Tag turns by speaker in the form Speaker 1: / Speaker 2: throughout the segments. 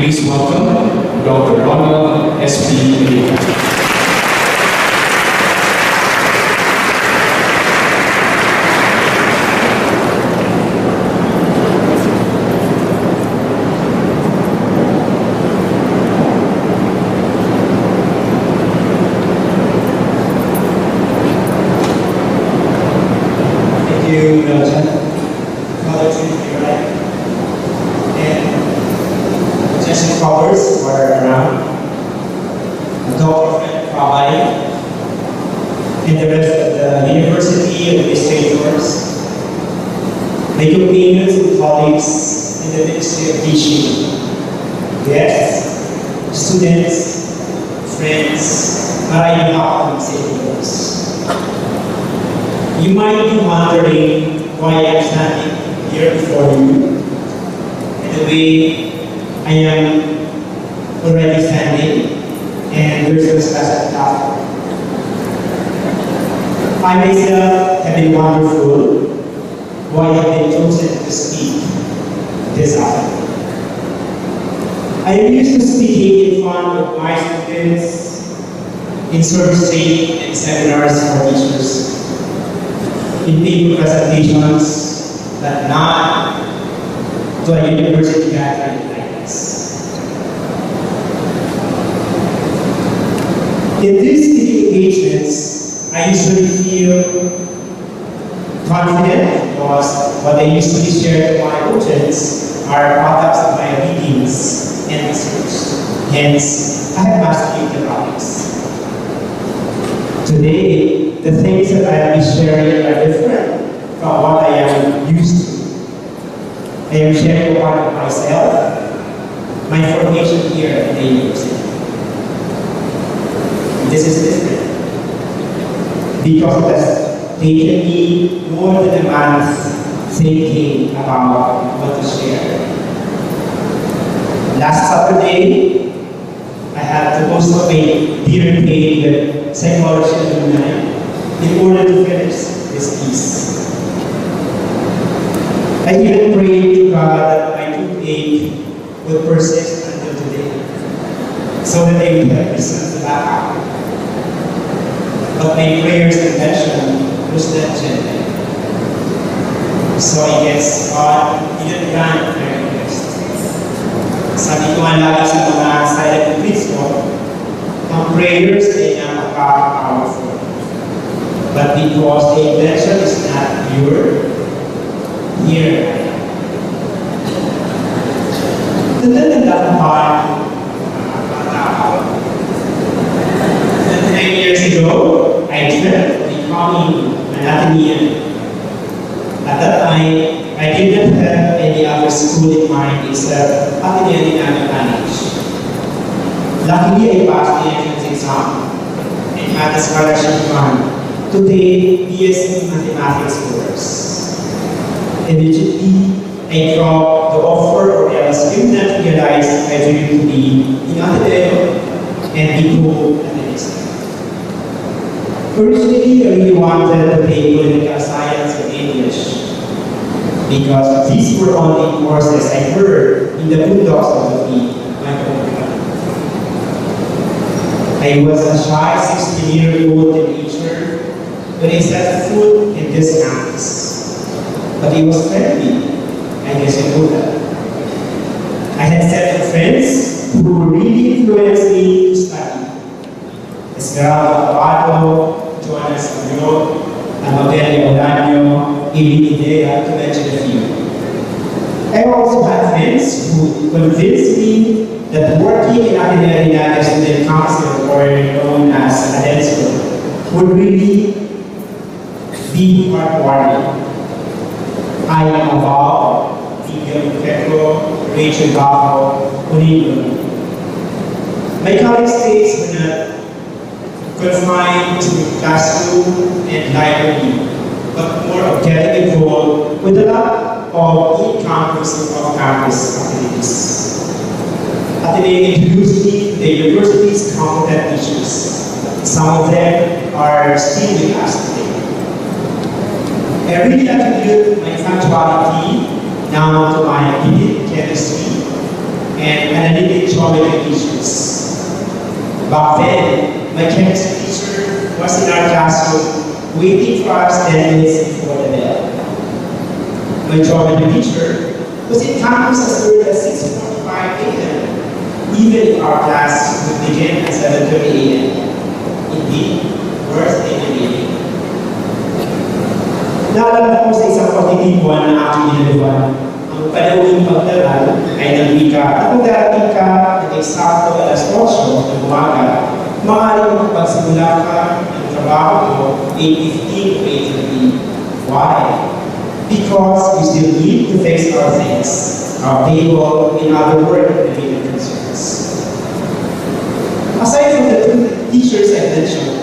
Speaker 1: Please welcome Dr. Ronald Elicay.
Speaker 2: Scholars who are around, Corplan2020, and the rest of the university administrators, my companions and colleagues in the Ministry of Teaching, guests, students, friends, maraming kapatid sa inyo. You might be wondering why I'm standing here before you, and the way I am already standing, and there's no special platform. I myself have been wonderful why I have been chosen to speak this afternoon. I am used to speaking in front of my students, in service training and seminars for teachers, in paper presentations, but not to a university gathering. In these speaking engagements, I usually feel confident because what I usually share to my audience are products of my readings and research. Hence, I have mastered the topics. Today, the things that I will be sharing are different from what I am used to. I am sharing a part of myself, my formation here at the university. This is different because it has taken me more than a month thinking about what to share. Last Saturday, I had to postpone dinner date with psychology alumni in order to finish this piece. I even prayed to God that my toothache would persist until today, so that I would have reasons to back out. But my prayer's intention was not genuine. So I guess God didn't grant my request. Sabi ko nga lagi sa mga silent retreats ko, ang prayers ay napaka-powerful. But because the intention is not pure, here I am. Tanda-tanda part, 9 years ago, I dreamt of becoming an Athenian. At that time, I didn't have any other school in mind except Athenian in Manage. Luckily, I passed the entrance exam and had a scholarship fund to take BSc Mathematics course. Immediately, I dropped the offer or else did not realize I dreamed to be in Athenian and become an administrator. Originally, I really wanted to take political science and English because these were only courses I heard in the boondocks of the field, my home. I was a shy 16-year-old teenager when I set foot in this campus. But it was friendly, I guess you know that. I had several friends who really influenced me to study. Esmeralda Abado, Jonas Amio, Anotelia Olanio, Ili Idea, to mention a few. I also had friends who convinced me that working in Athenian Student Council, or known as ADESCO, would really be heartwarming. I am about Vivian Petro, Rachel Bajo, Unido. My college days were not confined to classroom and library, but more of getting involved with a lot of in-campus and off-campus activities. Ateneo introduced me to the university's competent teachers. Some of them are still with us today. I really attribute my punctuality now to my academic chemistry and analytic geometry teachers. Back then, my chemistry teacher was in our classroom waiting for us 10 minutes before the bell. My geometry teacher was in campus as early as 6:45 a.m. even if our class would begin at 7:30 a.m. Indeed, worth imitating. Naalala ko sa isang pagtitipuan na aking nilaluan, ang panawing pagdaral ay nagwika at kung darating ka at eksakto alas 8 ng umaga, maaaring makapagsimula ka ng trabaho mo 8:15 to 8:30. Why? Because we still need to fix our things, our table, and other work-related concerns. Aside from the two teachers I mentioned,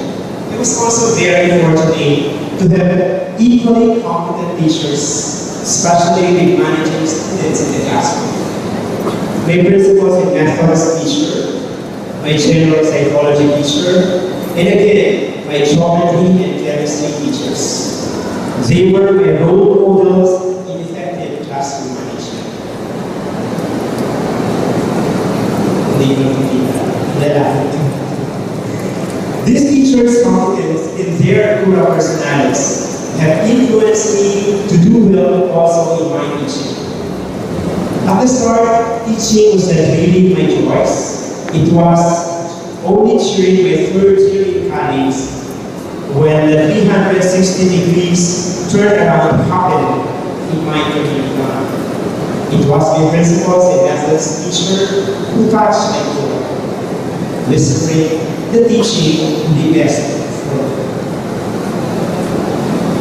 Speaker 2: I was also very fortunate to have equally competent teachers, especially with managing students in the classroom. My principals and methods teacher, my general psychology teacher, and again, my geometry and chemistry teachers. They were my role models in effective classroom management. These teachers' competence in their Kura personalities have influenced me to do well also in my teaching. At the start, teaching was not really my choice. It was only during my third year in college when the 360 degrees turnaround happened in my career plan. It was my principals and methods teacher who touched my core, whispering the teaching the best for me.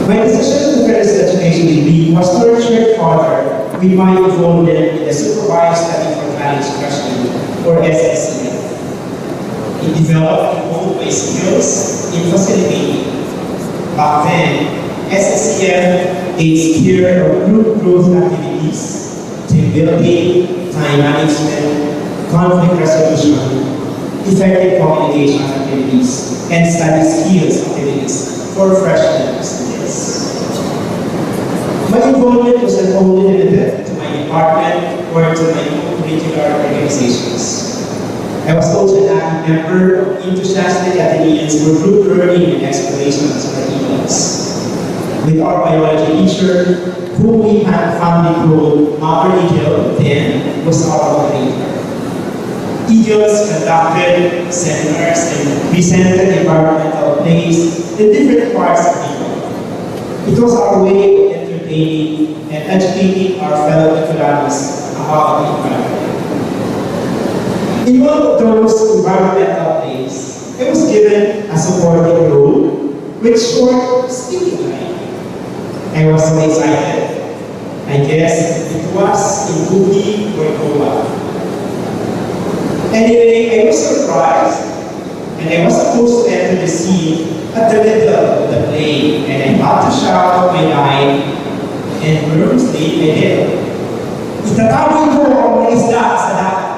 Speaker 2: My decision to further education degree was nurtured further with my involvement in the Supervised Study for College Freshman, or SSCF. It developed both my skills in facilitating. Back then, SSCF takes care of group growth activities, team building, time management, conflict resolution, effective communication activities, and study skills activities for freshman students. My involvement was not only limited to my department or to my curricular organizations. I was also an active member of enthusiastic Athenians for group learning and explorations for eagles. With our biology teacher, whom we had fondly called Mother Eagle, then was our moderator. Eagles conducted seminars and presented environmental plays in different parts of Eagle. It was our way of entertaining and educating our fellow Nicolanos about the environment. In one of those environmental plays, I was given a supporting role with short speaking line. I was so excited. I guess it was in Buki or Goa. Anyway, I was surprised, and I was supposed to enter the scene at the middle of the play, and I had to shout my line, and nervously I did. Itatawag ko ang mga isda sa dagat.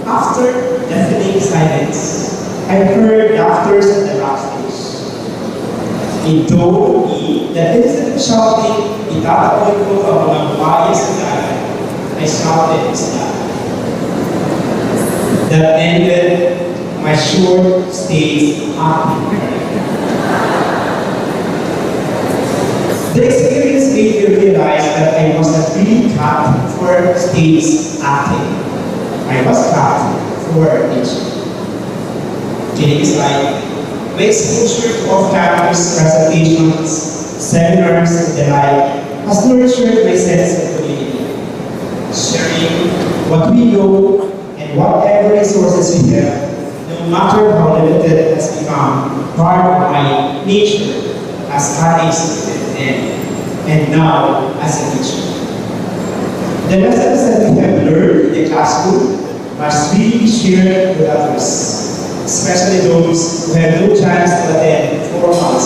Speaker 2: After deafening silence, I heard laughter at the backstage. It told me that instead of shouting, itatawag ko ang mga babae sa dagat, I shouted isda. That ended my short stage acting career. The experience made me realize that I was not really cut for stage acting. I was cut for teaching. Kidding aside, my exposure to off-campus presentations, seminars, and the like has nurtured my sense of community. Sharing what we know and whatever resources we have, no matter how limited it has become, part of my nature as college student and now as a teacher. The lessons that we have learned in the classroom must really be shared with others, especially those who have no chance to attend formals.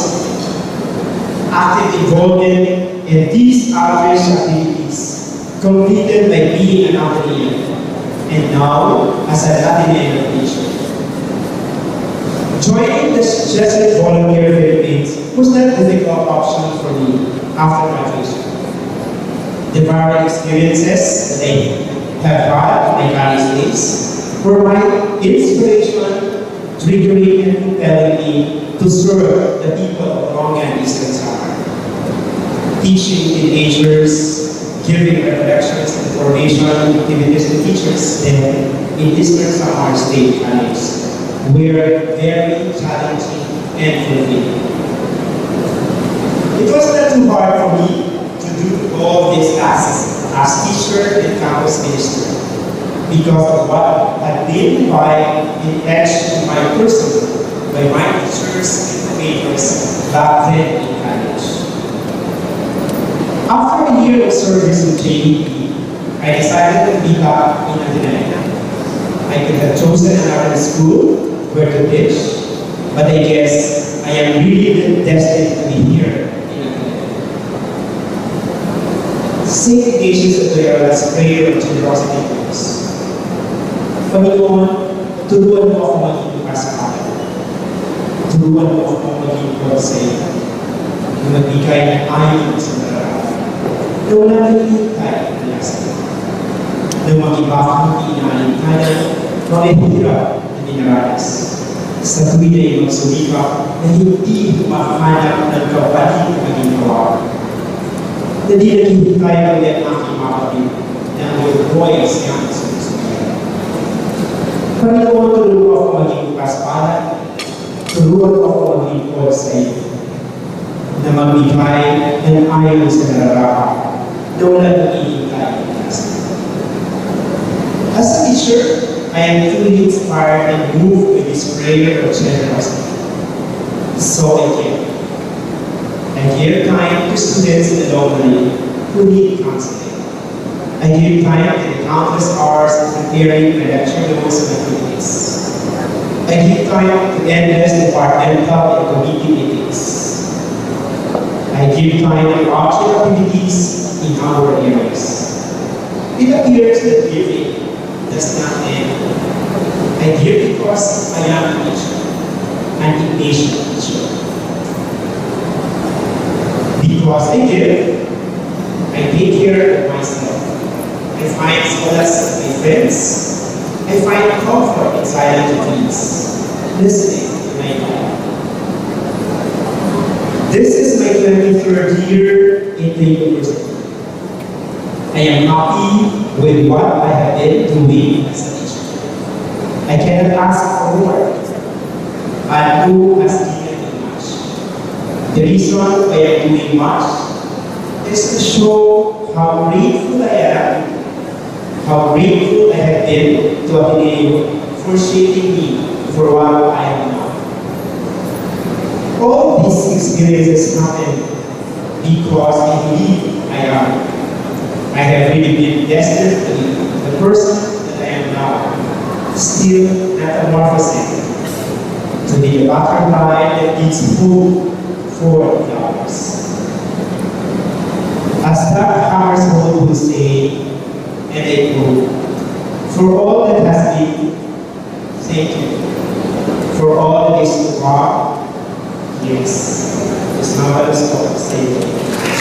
Speaker 2: Active involvement in these outreach activities completed by being an Athenean, and now as an Athenean teacher. Joining the Jesuit Volunteer Philippines was not a difficult option for me after graduation. The varied experiences that I have had in my college days were my inspiration, triggering and compelling me to serve the people of Long and Eastern Samar. Teaching teenagers, giving recollections and formation activities to teachers then in Eastern Samar State College were very challenging and fulfilling. It was not too hard for me to do all these tasks as teacher and campus minister because of what had been provided in etched in my person by my teachers and mentors back then in college. After a year of service in JDP, I decided to be back in Ateneo. I could have chosen another school where to teach, but I guess I am really destined to be here. St. Ignatius of Loyola's prayer of generosity goes, Panginoon, turuan mo ako maging bukas sa akin. Turuan mo ako maging bukas sa iyo. Na magbigay ng ayon sa nararapat. Na wala nang hintay na lasa. Na mag-iba kang inaalintanan, makihirap na dinaranas. Sa tuwid ay magsumikap na hindi makahanap ng kapatid na maging kawawa. Na di naghihintay ulit ang aking mga kapatid na ang buhay sa iyong susunod. Panginoon, tulungan ako maging bukas palad, tulungan ako maging bukas sa iyo, na magbigay ng ayon sa nararapat, na wala naghihintay ng lasa. As a teacher, I am truly inspired and moved with this prayer of generosity. So I give time to students in the Locally who need counseling. I give time to the countless hours of preparing my lecture notes and activities. I give time to endless departmental and committee meetings. I give time to outdoor activities in our areas. It appears that giving does not end. I give because I am a teacher, an Ignatian teacher. Because I give, I take care of myself. I find solace in my friends. I find comfort in silent routines, listening to my God. This is my 23rd year in the university. I am happy with what I have been doing as a teacher. I cannot ask for more, but who has given me much? The reason why I am doing much is to show how grateful I am, how grateful I have been to Ateneo for shaping me for what I am now. All these experiences happen because I believe I have really been destined to be the person that I am now, still metamorphosing to be a butterfly that gives food for the flowers. As Dr. Hammersholt will say, and I quote, for all that has been, thank you. For all that is to come, yes. It's not what it's called, thank you.